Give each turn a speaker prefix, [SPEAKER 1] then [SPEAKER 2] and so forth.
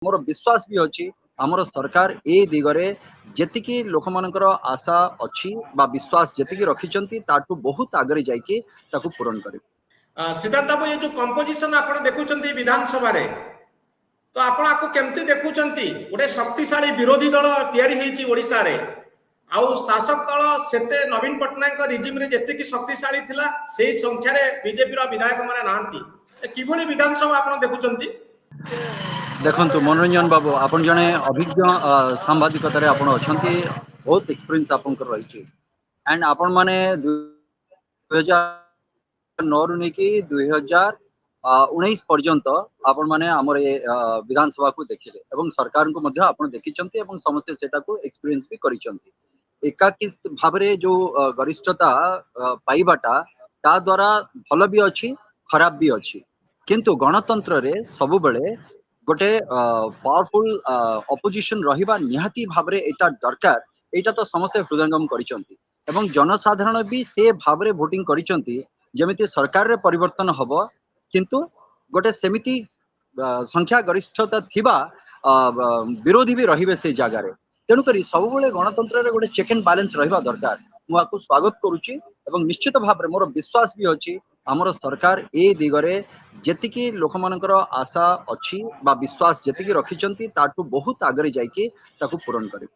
[SPEAKER 1] मोर विश्वास भी अच्छी आमर सरकार ए दिगरे जेतिकी लोक मानकर आशा अच्छी बा विश्वास जेतिकी रखिचंती ताटू बहुत आगरे जाइके ताकू पूरण करे।
[SPEAKER 2] सिद्धार्थ बाबू ये जो कंपोजिशन आपण देखुचंती विधानसभा रे तो आपण आको केमती देखुचंती गोटे शक्तिशाली विरोधी दल तयारी हेची ओडिसा रे आउ शासक दल सेते नवीन पटनायक रिजिम रे जेतिकी शक्तिशाली थिला सेही संख्या रे बीजेपी रो विधायक माने नांती किभली विधानसभा आपण देखुचंती।
[SPEAKER 1] देखंतु मनोरंजन बाबू आपण जने अभिज्ञ सांबादिकतारे आपण अछंती बहुत एक्सपीरियंस आपण कर रही एंड आपण माने 2009 रु नेकी 2019 पर्यंत आपण माने हमर ए विधानसभा को देखिले एवं सरकार को मध्य आपण देखिचंती एवं समस्त सेटा को एक्सपीरियंस भी करिचंती। एकाकी भाबरे जो गरिष्ठता पाइबाटा ता द्वारा भल भी अछि खराब भी अछि किंतु गणतंत्र रे सब बेले गोटे पावरफुल अपोजिशन रहिबा निहाती भाबरे एटा दरकार एटा तो समस्त हृदयंगम करिचंती एवं जनसाधारण भी से भाबरे वोटिंग करिचंती जेमिति सरकार रे परिवर्तन हबो किंतु गोटे सेमिति संख्या गरिष्ठता थिबा विरोधी भी रहिबे से जगह रे तेणु करी सब बेले गणतंत्र रे गोटे चेक एंड बैलेंस रहिबा दरकार। मु आकु स्वागत करूची एवं निश्चित भाबरे मोर विश्वास भी अछि आमर सरकार ए दिगरे जेतिकी लोक मानकर आशा अच्छी बा विश्वास जेतिकी रखिचंती ताटू बहुत आगरे जाइके ताकू पूरण करे।